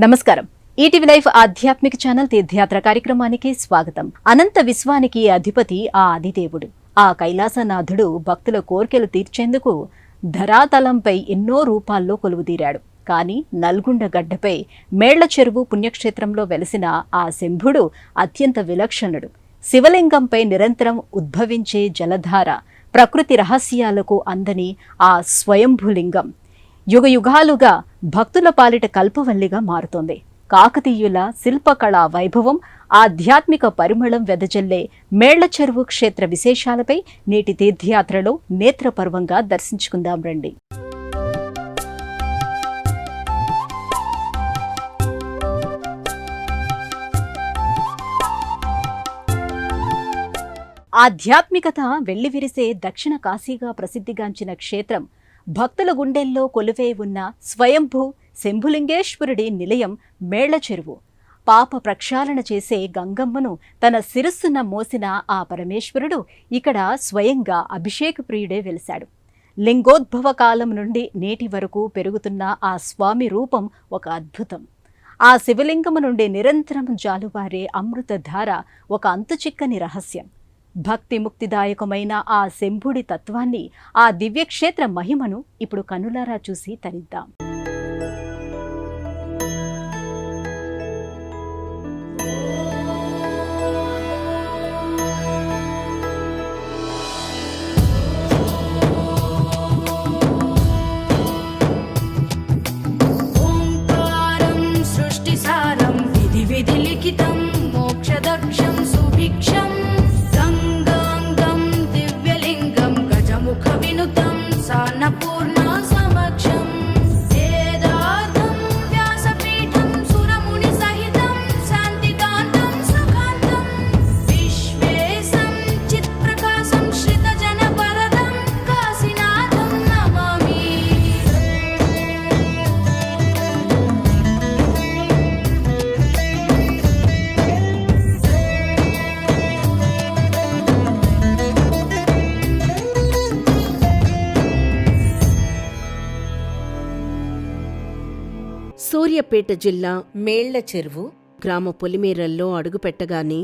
నమస్కారం. ETV life ఆధ్యాత్మిక channel తీర్థయాత్ర కార్యక్రమానికి స్వాగతం. అనంత విశ్వానికి అధిపతి ఆ ఆదిదేవుడు, ఆ కైలాసనాథుడు భక్తుల కోర్కెలు తీర్చేందుకు ధరాతలంపై ఎన్నో రూపాల్లో కొలువుదీరాడు. కానీ నల్గొండ గడ్డపై మేళ్ల చెరువు పుణ్యక్షేత్రంలో వెలిసిన ఆ శంభుడు అత్యంత విలక్షణుడు. శివలింగంపై నిరంతరం ఉద్భవించే జలధార, ప్రకృతి రహస్యాలకు అందని ఆ స్వయంభులింగం యుగయుగాలుగా భక్తుల పాలిట కల్పవల్లిగా మారుతోంది. కాకతీయుల శిల్పకళా వైభవం, ఆధ్యాత్మిక పరిమళం వెదజల్లే మేళ్ల చెరువు క్షేత్ర విశేషాలపై నేటి తీర్థయాత్రలో నేత్రపర్వంగా దర్శించుకుందాం రండి. ఆధ్యాత్మికత వెళ్లివిరిసే దక్షిణ కాశీగా ప్రసిద్ధిగాంచిన క్షేత్రం, భక్తుల గుండెల్లో కొలువై ఉన్న స్వయంభూ శంభులింగేశ్వరుడి నిలయం మేళ్ల చెరువు. పాప ప్రక్షాళన చేసే గంగమ్మను తన శిరస్సున మోసిన ఆ పరమేశ్వరుడు ఇక్కడ స్వయంగా అభిషేక ప్రియుడే వెలిశాడు. లింగోద్భవ కాలం నుండి నేటి వరకు పెరుగుతున్న ఆ స్వామి రూపం ఒక అద్భుతం. ఆ శివలింగము నుండి నిరంతరం జాలువారే అమృతధార ఒక అంతుచిక్కని రహస్యం. భక్తి ముక్తిదాయకమైన ఆ శంభుడి తత్వాన్ని, ఆ దివ్యక్షేత్ర మహిమను ఇప్పుడు కనులారా చూసి తరిద్దాం. సూర్యాపేట జిల్లా మేళ్ల చెరువు గ్రామ పొలిమేరల్లో అడుగుపెట్టగానే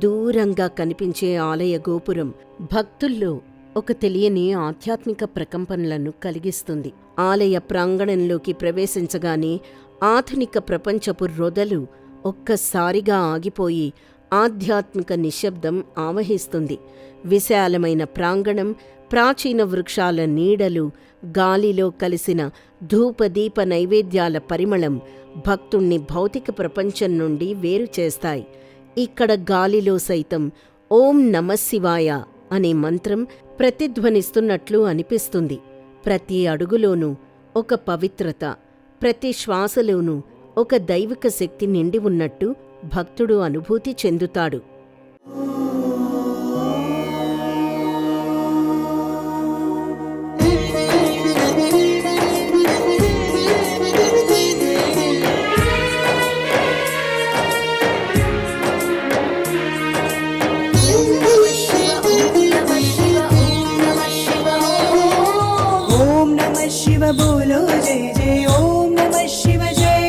దూరంగా కనిపించే ఆలయ గోపురం భక్తుల్లో ఒక తెలియని ఆధ్యాత్మిక ప్రకంపనలను కలిగిస్తుంది. ఆలయ ప్రాంగణంలోకి ప్రవేశించగానే ఆధునిక ప్రపంచపు రొదలు ఒక్కసారిగా ఆగిపోయి ఆధ్యాత్మిక నిశ్శబ్దం ఆవహిస్తుంది. విశాలమైన ప్రాంగణం, ప్రాచీన వృక్షాల నీడలు, గాలిలో కలిసిన ధూపదీప నైవేద్యాల పరిమళం భక్తుణ్ణి భౌతిక ప్రపంచం నుండి వేరు చేస్తాయి. ఇక్కడ గాలిలో సైతం ఓం నమఃశివాయ అనే మంత్రం ప్రతిధ్వనిస్తున్నట్లు అనిపిస్తుంది. ప్రతి అడుగులోనూ ఒక పవిత్రత, ప్రతి శ్వాసలోనూ ఒక దైవిక శక్తి నిండి ఉన్నట్టు భక్తుడు అనుభూతి చెందుతాడు. बोलो जय जय ओम नमः शिव जय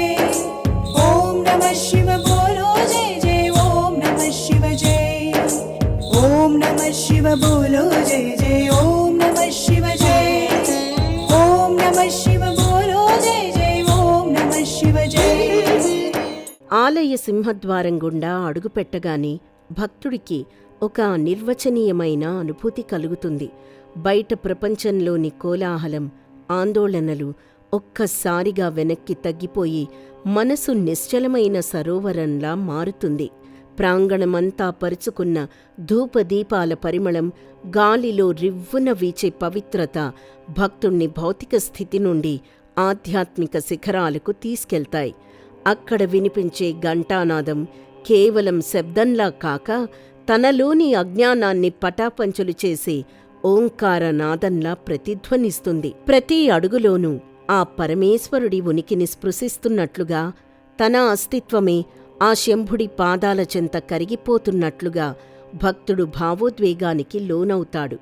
ओम नमः शिव बोलो जय जय ओम नमः शिव जय ओम नमः शिव बोलो जय जय ओम नमः शिव जय ओम नमः शिव बोलो जय जय ओम नमः शिव जय. ఆలయ సింహద్వారం గుండా అడుగుపెట్టగానే భక్తుడికి ఒక అనిర్వచనీయమైన అనుభూతి కలుగుతుంది. బయట ప్రపంచంలోని కోలాహలం, ఆందోళనలు ఒక్కసారిగా వెనక్కి తగ్గిపోయి మనసు నిశ్చలమైన సరోవరంలా మారుతుంది. ప్రాంగణమంతా పరుచుకున్న ధూపదీపాల పరిమళం, గాలిలో రివ్వున వీచే పవిత్రత భక్తుణ్ణి భౌతిక స్థితి నుండి ఆధ్యాత్మిక శిఖరాలకు తీసుకెళ్తాయి. అక్కడ వినిపించే ఘంటానాదం కేవలం శబ్దంలా కాక తనలోని అజ్ఞానాన్ని పటాపంచలు చేసే ఓంకారనాదంలా ప్రతిధ్వనిస్తుంది. ప్రతి అడుగులోనూ ఆ పరమేశ్వరుడి ఉనికిని స్పృశిస్తున్నట్లుగా, తన అస్తిత్వమే ఆ శంభుడి పాదాల చెంత కరిగిపోతున్నట్లుగా భక్తుడు భావోద్వేగానికి లోనవుతాడు.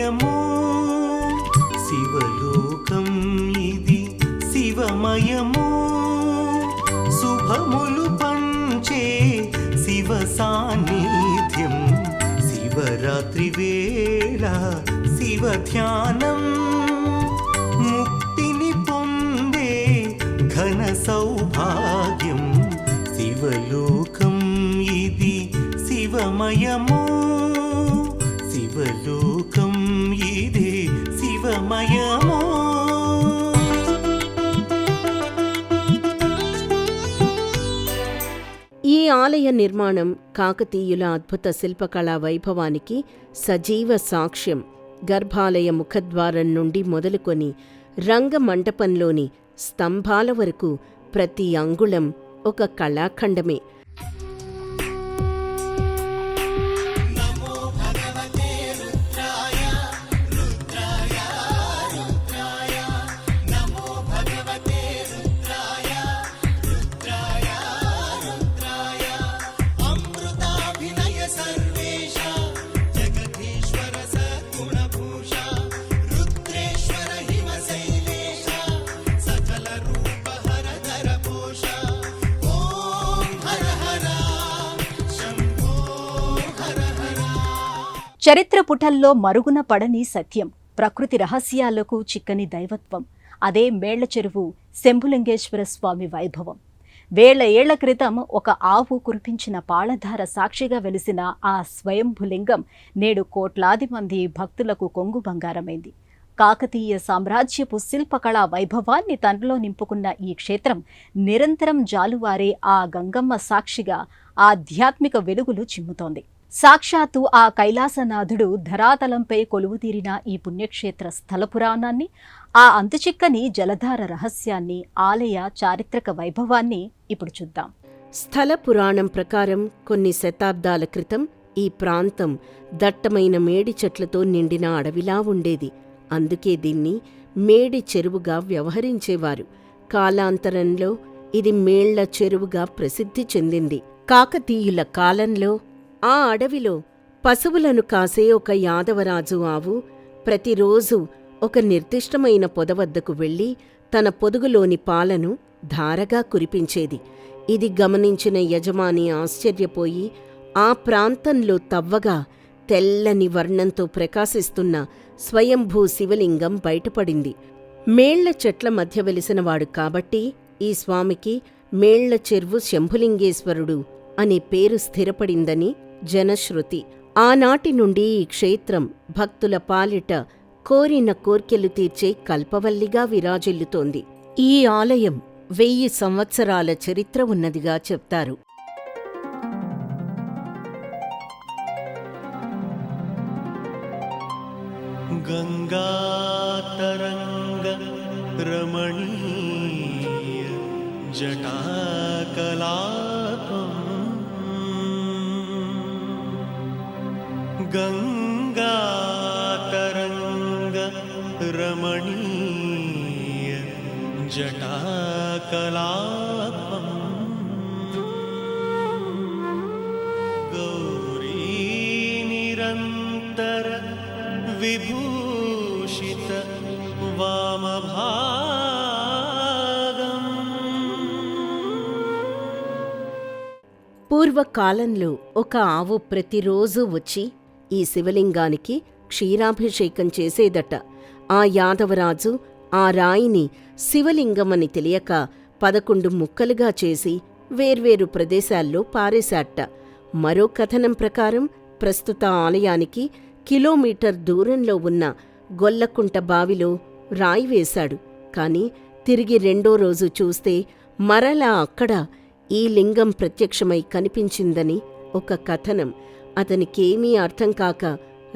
శివమయము శివలోకం ఇది శివమయము శుభములు పంచే శివ సాన్నిధ్యం శివరాత్రి వేళ శివ ధ్యానం ముక్తిని పొందే ఘన సౌభాగ్యం శివలోకం ఇది శివమయము శివలోకం ఇది శివమయము. ఈ ఆలయ నిర్మాణం కాకతీయుల అద్భుత శిల్పకళా వైభవానికి సజీవ సాక్ష్యం. గర్భాలయ ముఖద్వారం నుండి మొదలుకొని రంగమండపంలోని స్తంభాల వరకు ప్రతి అంగుళం ఒక కళాఖండమే. చరిత్ర పుటల్లో మరుగున పడని సత్యం, ప్రకృతి రహస్యాలకు చిక్కని దైవత్వం. అదే మేళ్ల చెరువు శంభులింగేశ్వర స్వామి వైభవం. వేల ఏళ్ల క్రితం ఒక ఆవు కురిపించిన పాళధార సాక్షిగా వెలిసిన ఆ స్వయంభులింగం నేడు కోట్లాది మంది భక్తులకు కొంగు బంగారమైంది. కాకతీయ సామ్రాజ్యపు శిల్పకళా వైభవాన్ని తనలో నింపుకున్న ఈ క్షేత్రం నిరంతరం జాలువారే ఆ గంగమ్మ సాక్షిగా ఆధ్యాత్మిక వెలుగులు చిమ్ముతోంది. సాక్షాత్తు ఆ కైలాసనాథుడు ధరాతలంపై కొలువుతీరిన ఈ పుణ్యక్షేత్ర స్థల పురాణాన్ని, ఆ అంతుచిక్కని జలధార రహస్యాన్ని, ఆలయ చారిత్రక వైభవాన్ని ఇప్పుడు చూద్దాం. స్థల పురాణం ప్రకారం కొన్ని శతాబ్దాల క్రితం ఈ ప్రాంతం దట్టమైన మేడి చెట్లతో నిండిన అడవిలా ఉండేది. అందుకే దీన్ని మేడి చెరువుగా వ్యవహరించేవారు. కాలాంతరంలో ఇది మేళ్ల చెరువుగా ప్రసిద్ధి చెందింది. కాకతీయుల కాలంలో ఆ అడవిలో పశువులను కాసే ఒక యాదవరాజు ఆవు ప్రతిరోజు ఒక నిర్దిష్టమైన పొద వద్దకు వెళ్లి తన పొదుగులోని పాలను ధారగా కురిపించేది. ఇది గమనించిన యజమాని ఆశ్చర్యపోయి ఆ ప్రాంతంలో తవ్వగా తెల్లని వర్ణంతో ప్రకాశిస్తున్న స్వయంభూ శివలింగం బయటపడింది. మేళ్ల చెట్ల మధ్య వెలిసినవాడు కాబట్టి ఈ స్వామికి మేళ్ల చెరువు శంభులింగేశ్వరుడు అనే పేరు స్థిరపడిందని జనశ్రుతి. ఆనాటి నుండి ఈ క్షేత్రం భక్తుల పాలిట కోరిన కోర్కెలు తీర్చే కల్పవల్లిగా విరాజిల్లుతోంది. ఈ ఆలయం 1000 సంవత్సరాల చరిత్ర ఉన్నదిగా చెప్తారు. గంగాతరంగ రమణీయ జటాకలాపం గంగాతరంగ రమణీయ జటాకలాపం గౌరీ నిరంతర విభూషిత వామభాగం. పూర్వకాలంలో ఒక ఆవు ప్రతిరోజూ వచ్చి ఈ శివలింగానికి క్షీరాభిషేకం చేసేదట. ఆ యాదవరాజు ఆ రాయిని శివలింగమని తెలియక 11 ముక్కలుగా చేసి వేర్వేరు ప్రదేశాల్లో పారేశాట. మరో కథనం ప్రకారం ప్రస్తుత ఆలయానికి కిలోమీటర్ దూరంలో ఉన్న గొల్లకుంట బావిలో రాయి వేశాడు. కాని తిరిగి రెండో రోజు చూస్తే మరలా అక్కడ ఈ లింగం ప్రత్యక్షమై కనిపించిందని ఒక కథనం. అతనికేమీ అర్థం కాక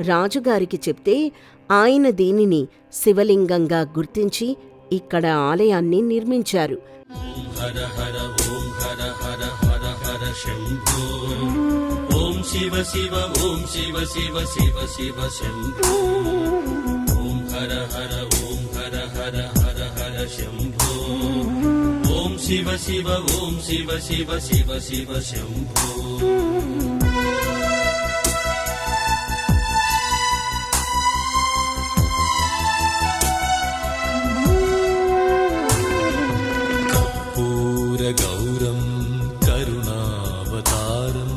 రాజుగారికి చెప్తే ఆయన దీనిని శివలింగంగా గుర్తించి ఇక్కడ ఆలయాన్ని నిర్మించారు. హర హర ఓం హర హర హర హర శంభో ఓం శివ శివ ఓం శివ శివ శివ శివ శంభో ఓం హర హర ఓం హర హర హర హర శంభో ఓం శివ శివ ఓం శివ శివ శివ శివ శంభో. गौरं करुणावतारं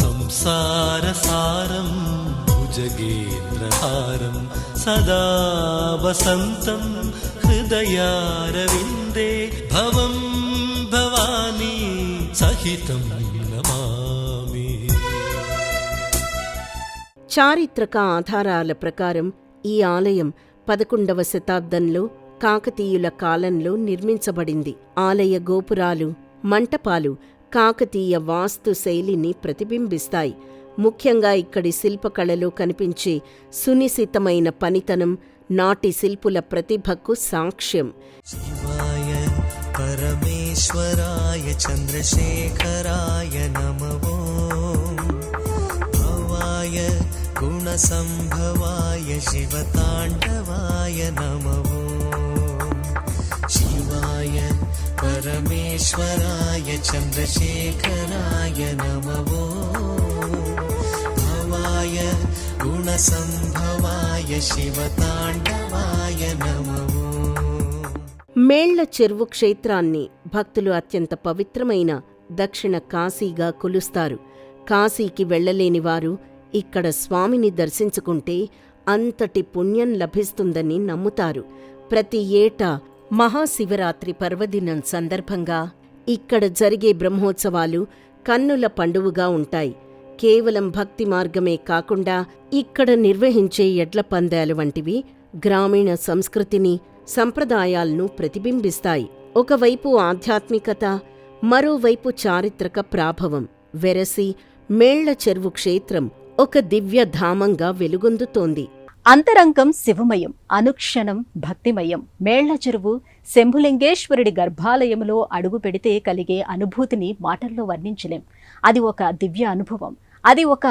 संसारसारं भुजगेन्द्रहारं सदा वसन्तं हृदयारविन्दे भवं भवानी सहितं नमामि। చారిత్రక ఆధారాల ప్రకారం ఈ ఆలయం 11వ శతాబ్దంలో కాకతీయుల కాలంలో నిర్మించబడింది. ఆలయ గోపురాలు, మంటపాలు కాకతీయ వాస్తు శైలిని ప్రతిబింబిస్తాయి. ముఖ్యంగా ఇక్కడి శిల్పకళలో కనిపించే సునిశితమైన పనితనం నాటి శిల్పుల ప్రతిభకు సాక్ష్యం. शिवाय परमेश्वराय चन्द्रशेखराय नमो भवाय गुणसम्भवाय शिवताण्डवाय नमो शिवाय परमेश्वराय चन्द्रशेखराय नमो भवाय गुणसम्भवाय शिवताण्डवाय नमो। మేళ్ల చెరువు క్షేత్రాన్ని భక్తులు అత్యంత పవిత్రమైన దక్షిణ కాశీగా కొలుస్తారు. కాశీకి వెళ్లలేని వారు ఇక్కడ స్వామిని దర్శించుకుంటే అంతటి పుణ్యం లభిస్తుందని నమ్ముతారు. ప్రతి ఏటా మహాశివరాత్రి పర్వదినం సందర్భంగా ఇక్కడ జరిగే బ్రహ్మోత్సవాలు కన్నుల పండువగా ఉంటాయి. కేవలం భక్తి మార్గమే కాకుండా ఇక్కడ నిర్వహించే ఎడ్ల పందాలు వంటివి గ్రామీణ సంస్కృతిని, సంప్రదాయాలను ప్రతిబింబిస్తాయి. ఒకవైపు ఆధ్యాత్మికత, మరోవైపు చారిత్రక ప్రాభవం వెరసి మేళ్ల చెరువు క్షేత్రం ఒక దివ్యధామంగా వెలుగొందుతోంది. అంతరంగం శివమయం, అనుక్షణం భక్తిమయం. మేళ్ల చెరువు శంభులింగేశ్వరుడి గర్భాలయంలో అడుగు పెడితే కలిగే అనుభూతిని మాటల్లో వర్ణించలేం. అది ఒక దివ్య అనుభవం, అది ఒక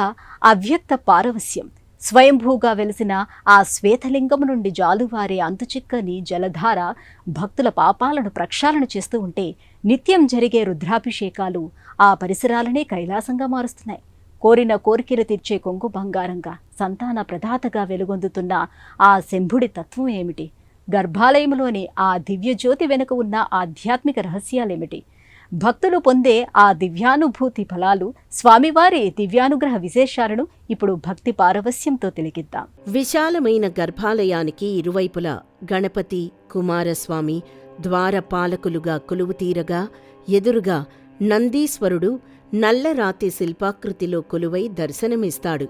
అవ్యక్త పారవస్యం. స్వయంభూగా వెలిసిన ఆ శ్వేతలింగం నుండి జాలువారే అంతుచిక్కని జలధార భక్తుల పాపాలను ప్రక్షాళన చేస్తూ ఉంటే నిత్యం జరిగే రుద్రాభిషేకాలు ఆ పరిసరాలనే కైలాసంగా మారుస్తున్నాయి. కోరిన కోరికలు తీర్చే కొంగు బంగారంగా, సంతాన ప్రదాతగా వెలుగొందుతున్న ఆ శంభుడి తత్వం ఏమిటి? గర్భాలయంలోని ఆ దివ్యజ్యోతి వెనుక ఉన్న ఆధ్యాత్మిక రహస్యాలేమిటి? భక్తులు పొందే ఆ దివ్యానుభూతి ఫలాలు, స్వామివారి దివ్యానుగ్రహ విశేషాలను ఇప్పుడు భక్తి పారవస్యంతో తిలకిద్దాం. విశాలమైన గర్భాలయానికి ఇరువైపులా గణపతి, కుమారస్వామి ద్వారపాలకులుగా కొలువుతీరగా ఎదురుగా నందీశ్వరుడు నల్లరాతి శిల్పాకృతిలో కొలువై దర్శనమిస్తాడు.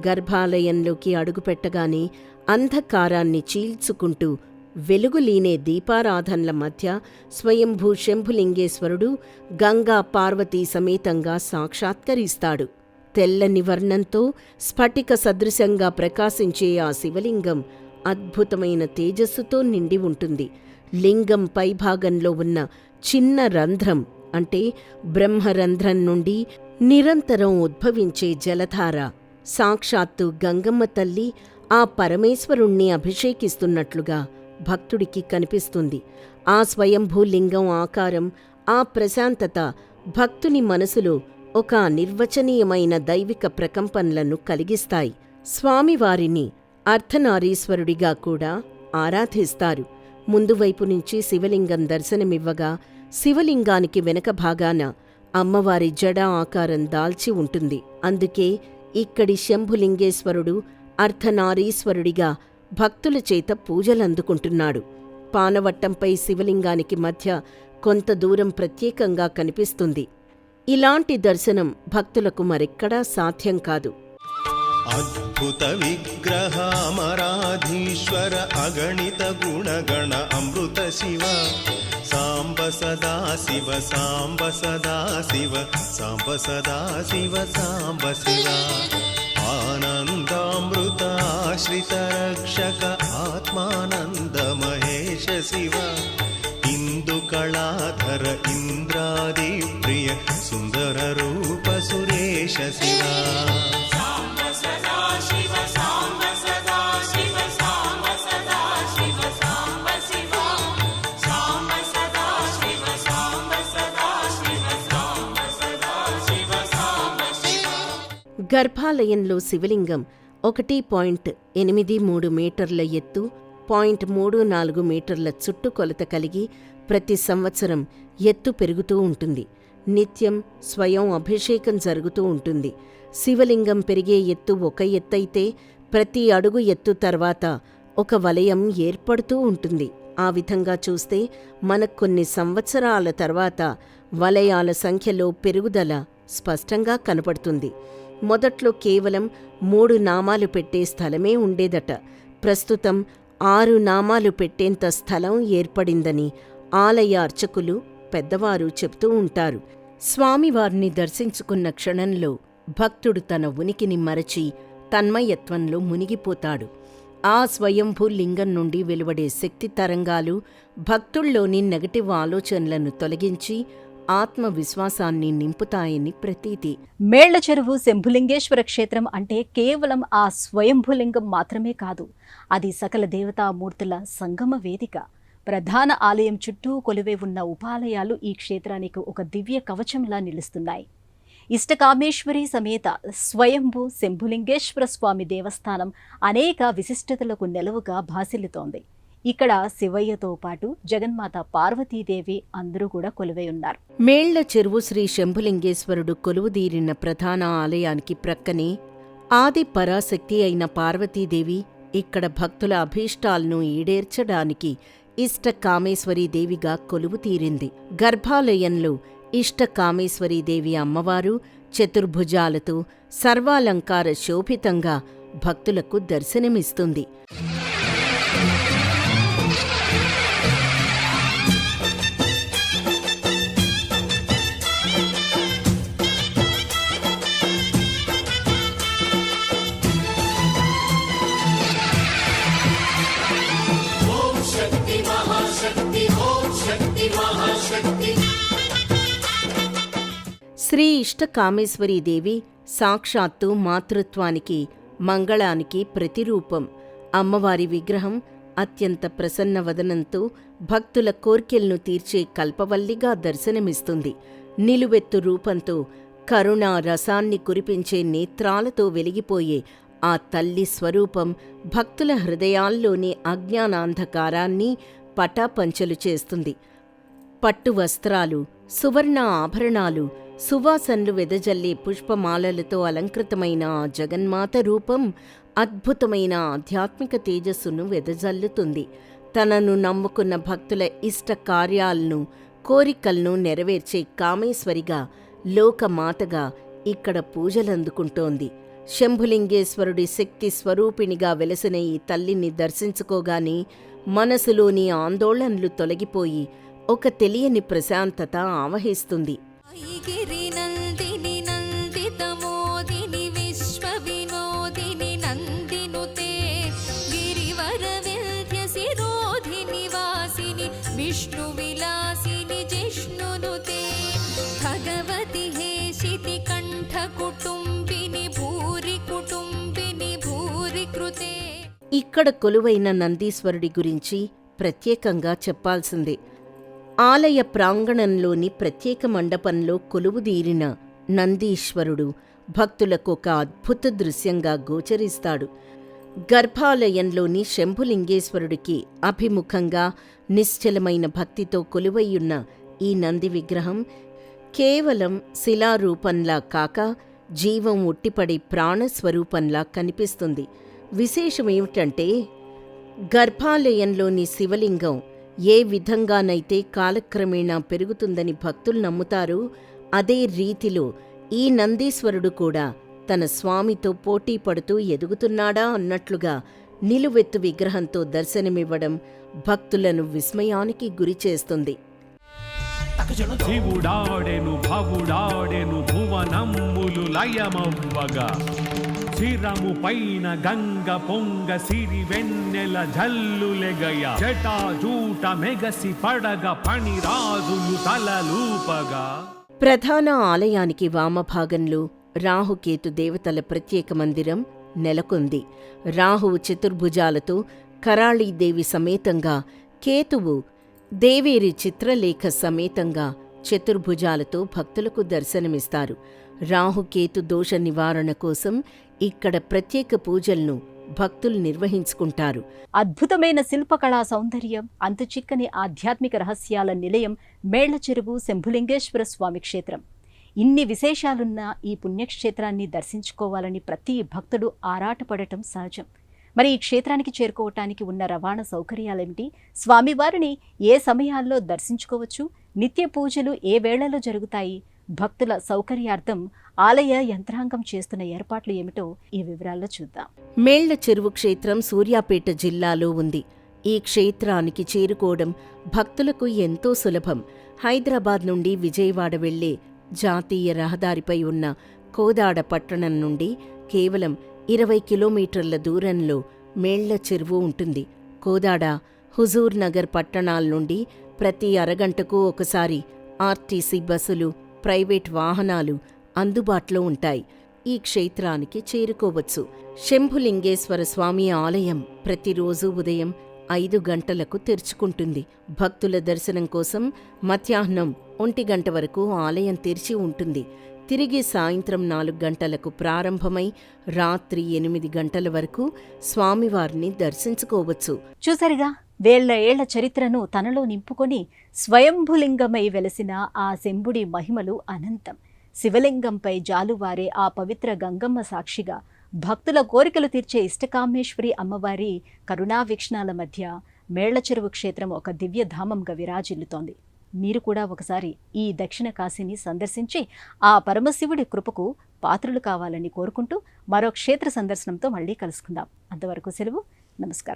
గర్భాలయంలోకి అడుగుపెట్టగానే అంధకారాన్ని చీల్చుకుంటూ వెలుగులీనే దీపారాధనల మధ్య స్వయంభూ శంభులింగేశ్వరుడు గంగా పార్వతీ సమేతంగా సాక్షాత్కరిస్తాడు. తెల్లని వర్ణంతో స్ఫటిక సదృశంగా ప్రకాశించే ఆ శివలింగం అద్భుతమైన తేజస్సుతో నిండి ఉంటుంది. లింగం పైభాగంలో ఉన్న చిన్న రంధ్రం అంటే బ్రహ్మరంధ్రం నుండి నిరంతరం ఉద్భవించే జలధార సాక్షాత్తు గంగమ్మ తల్లి ఆ పరమేశ్వరుణ్ణి అభిషేకిస్తున్నట్లుగా భక్తుడికి కనిపిస్తుంది. ఆ స్వయంభూలింగం ఆకారం, ఆ ప్రశాంతత భక్తుని మనసులో ఒక అనిర్వచనీయమైన దైవిక ప్రకంపనలను కలిగిస్తాయి. స్వామివారిని అర్ధనారీశ్వరుడిగా కూడా ఆరాధిస్తారు. ముందువైపు నుంచి శివలింగం దర్శనమివ్వగా శివలింగానికి వెనక భాగాన అమ్మవారి జడ ఆకారం దాల్చి ఉంటుంది. అందుకే ఇక్కడి శంభులింగేశ్వరుడు అర్ధనారీశ్వరుడిగా భక్తుల చేత పూజలందుకుంటున్నాడు. పానవట్టంపై శివలింగానికి మధ్య కొంత దూరం ప్రత్యేకంగా కనిపిస్తుంది. ఇలాంటి దర్శనం భక్తులకు మరెక్కడా సాధ్యం కాదు. అద్భుత విగ్రహామరాధీశ్వర అగణిత గుణగణ అమృత శివ సాంబ సదా శివ సాంబ సదా శివ సాంబ సదా శివ సాంబ శివ ఆనందామృత ఆశ్రిత రక్షక ఆత్మానంద మహేశ శివ ఇందు కళాధర ఇంద్రాది ప్రియ సుందర రూప సురేశ శివ గర్భాలయంలో శివలింగం 1.83 మీటర్ల ఎత్తు, 0.34 మీటర్ల చుట్టుకొలత కలిగి ప్రతి సంవత్సరం ఎత్తు పెరుగుతూ ఉంటుంది. నిత్యం స్వయం అభిషేకం జరుగుతూ ఉంటుంది. శివలింగం పెరిగే ఎత్తు ఒక ఎత్తైతే ప్రతి అడుగు ఎత్తు తర్వాత ఒక వలయం ఏర్పడుతూ ఉంటుంది. ఆ విధంగా చూస్తే మనకు కొన్ని సంవత్సరాల తర్వాత వలయాల సంఖ్యలో పెరుగుదల స్పష్టంగా కనపడుతుంది. మొదట్లో కేవలం 3 నామాలు పెట్టే స్థలమే ఉండేదట. ప్రస్తుతం 6 నామాలు పెట్టేంత స్థలం ఏర్పడిందని ఆలయ అర్చకులు పెద్దవారు చెప్తూ ఉంటారు. స్వామివారిని దర్శించుకున్న క్షణంలో భక్తుడు తన ఉనికిని మరచి తన్మయత్వంలో మునిగిపోతాడు. ఆ స్వయంభూ లింగం నుండి వెలువడే శక్తి తరంగాలు భక్తుల్లోని నెగటివ్ ఆలోచనలను తొలగించి ఆత్మవిశ్వాసాన్ని నింపుతాయని ప్రతీతి. మేళ్ల చెరువు శంభులింగేశ్వర క్షేత్రం అంటే కేవలం ఆ స్వయంభులింగం మాత్రమే కాదు, అది సకల దేవతామూర్తుల సంగమ వేదిక. ప్రధాన ఆలయం చుట్టూ కొలువై ఉన్న ఉపాలయాలు ఈ క్షేత్రానికి ఒక దివ్య కవచంలా నిలుస్తున్నాయి. ఇష్టకామేశ్వరి సమేత స్వయంభూ శంభులింగేశ్వర స్వామి దేవస్థానం అనేక విశిష్టతలకు నెలవుగా భాసిల్లుతోంది. ఇక్కడ శివయ్యతో పాటు జగన్మాత పార్వతీదేవి అందరూ కూడా కొలువై ఉన్నారు. మేళ్ల చెరువు శ్రీ శంభులింగేశ్వరుడు కొలువుదీరిన ప్రధాన ఆలయానికి ప్రక్కనే ఆది పరాశక్తి అయిన పార్వతీదేవి ఇక్కడ భక్తుల అభీష్టాలను ఈడేర్చడానికి ఇష్టకామేశ్వరీదేవిగా కొలువుతీరింది. గర్భాలయంలో ఇష్టకామేశ్వరీదేవి అమ్మవారు చతుర్భుజాలతో సర్వాలంకార శోభితంగా భక్తులకు దర్శనమిస్తుంది. శ్రీ ఇష్టకామేశ్వరీదేవి సాక్షాత్తు మాతృత్వానికి, మంగళానికి ప్రతిరూపం. అమ్మవారి విగ్రహం అత్యంత ప్రసన్న వదనంతో భక్తుల కోర్కెలను తీర్చే కల్పవల్లిగా దర్శనమిస్తుంది. నిలువెత్తు రూపంతో కరుణా రసాన్ని కురిపించే నేత్రాలతో వెలిగిపోయే ఆ తల్లి స్వరూపం భక్తుల హృదయాల్లోని అజ్ఞానాంధకారాన్ని పటాపంచలు చేస్తుంది. పట్టు వస్త్రాలు, సువర్ణ ఆభరణాలు, సువాసనలు వెదజల్లే పుష్పమాలలతో అలంకృతమైన ఆ జగన్మాత రూపం అద్భుతమైన ఆధ్యాత్మిక తేజస్సును వెదజల్లుతుంది. తనను నమ్ముకున్న భక్తుల ఇష్ట కార్యాలను, కోరికలను నెరవేర్చే కామేశ్వరిగా, లోకమాతగా ఇక్కడ పూజలందుకుంటోంది. శంభులింగేశ్వరుడి శక్తి స్వరూపిణిగా వెలసిన ఈ తల్లిని దర్శించుకోగానే మనసులోని ఆందోళనలు తొలగిపోయి ఒక తెలియని ప్రశాంతత ఆవహిస్తుంది. ఇక్కడ కొలువైన నందీశ్వరుడి గురించి ప్రత్యేకంగా చెప్పాల్సిందే. ఆలయ ప్రాంగణంలోని ప్రత్యేక మండపంలో కొలువుదీరిన నందీశ్వరుడు భక్తులకు ఒక అద్భుత దృశ్యంగా గోచరిస్తాడు. గర్భాలయంలోని శంభులింగేశ్వరుడికి అభిముఖంగా నిశ్చలమైన భక్తితో కొలువయ్యున్న ఈ నంది విగ్రహం కేవలం శిలారూపంలా కాక జీవం ఉట్టిపడే ప్రాణస్వరూపంలా కనిపిస్తుంది. విశేషమేమిటంటే గర్భాలయంలోని శివలింగం ఏ విధంగానైతే కాలక్రమేణా పెరుగుతుందని భక్తులు నమ్ముతారో అదే రీతిలో ఈ నందీశ్వరుడు కూడా తన స్వామితో పోటీ పడుతూ ఎదుగుతున్నాడా అన్నట్లుగా నిలువెత్తు విగ్రహంతో దర్శనమివ్వడం భక్తులను విస్మయానికి గురిచేస్తుంది. శివుడాడెను భవుడాడెను భువనమ్ములు లయమవ్వగా, శిరము పైన గంగ పొంగ సిరి వెన్నెల జల్లులెగయ, జటాజూట మెగసి పడగ పణిరాజులు తలలూపగా. ప్రధాన ఆలయానికి వామభాగంలో రాహుకేతు దేవతల ప్రత్యేక మందిరం నెలకొంది. రాహువు చతుర్భుజాలతో కరాళీదేవి సమేతంగా, కేతువు దేవేరి చిత్రలేఖ సమేతంగా చతుర్భుజాలతో భక్తులకు దర్శనమిస్తారు. రాహుకేతు దోష నివారణ కోసం ఇక్కడ ప్రత్యేక పూజలను భక్తులు నిర్వహించుకుంటారు. అద్భుతమైన శిల్పకళా సౌందర్యం, అంతుచిక్కని ఆధ్యాత్మిక రహస్యాల నిలయం మేళ్లచెరువు శంభులింగేశ్వర స్వామి క్షేత్రం. ఇన్ని విశేషాలున్న ఈ పుణ్యక్షేత్రాన్ని దర్శించుకోవాలని ప్రతి భక్తుడు ఆరాటపడటం సహజం. మరి ఈ క్షేత్రానికి చేరుకోవటానికి ఉన్న రవాణా సౌకర్యాలేమిటి? స్వామివారిని ఏ సమయాల్లో దర్శించుకోవచ్చు? నిత్య పూజలు ఏ వేళలో జరుగుతాయి? భక్తుల సౌకర్యార్థం ఆలయ యంత్రాంగం చేస్తున్న ఏర్పాట్లు ఏమిటో ఈ వివరాల్లో చూద్దాం. మేళ్ల చెరువు క్షేత్రం సూర్యాపేట జిల్లాలో ఉంది. ఈ క్షేత్రానికి చేరుకోవడం భక్తులకు ఎంతో సులభం. హైదరాబాద్ నుండి విజయవాడ వెళ్లే జాతీయ రహదారిపై ఉన్న కోదాడ పట్టణం నుండి కేవలం 20 కిలోమీటర్ల దూరంలో మేళ్ల చెరువు ఉంటుంది. కోదాడ, హుజూర్ నగర్ పట్టణాల నుండి ప్రతి అరగంటకు ఒకసారి ఆర్టీసీ బస్సులు, ప్రైవేట్ వాహనాలు అందుబాటులో ఉంటాయి. ఈ క్షేత్రానికి చేరుకోవచ్చు. శంభులింగేశ్వర స్వామి ఆలయం ప్రతిరోజు ఉదయం 5 గంటలకు తెరుచుకుంటుంది. భక్తుల దర్శనం కోసం మధ్యాహ్నం 1 గంట వరకు ఆలయం తెరిచి ఉంటుంది. తిరిగి సాయంత్రం 4 గంటలకు ప్రారంభమై రాత్రి 8 గంటల వరకు స్వామివారిని దర్శించుకోవచ్చు. చూసారుగా, వేళ్ల ఏళ్ల చరిత్రను తనలో నింపుకొని స్వయంభులింగమై వెలసిన ఆ శంభుడి మహిమలు అనంతం. శివలింగంపై జాలువారే ఆ పవిత్ర గంగమ్మ సాక్షిగా భక్తుల కోరికలు తీర్చే ఇష్టకామేశ్వరి అమ్మవారి కరుణావీక్షణాల మధ్య మేళ్లచెరువు క్షేత్రం ఒక దివ్యధామంగా విరాజిల్లుతోంది. మీరు కూడా ఒకసారి ఈ దక్షిణ కాశీని సందర్శించి ఆ పరమశివుడి కృపకు పాత్రులు కావాలని కోరుకుంటూ మరో క్షేత్ర సందర్శనంతో మళ్ళీ కలుసుకుందాం. అంతవరకు సెలవు. నమస్కారం.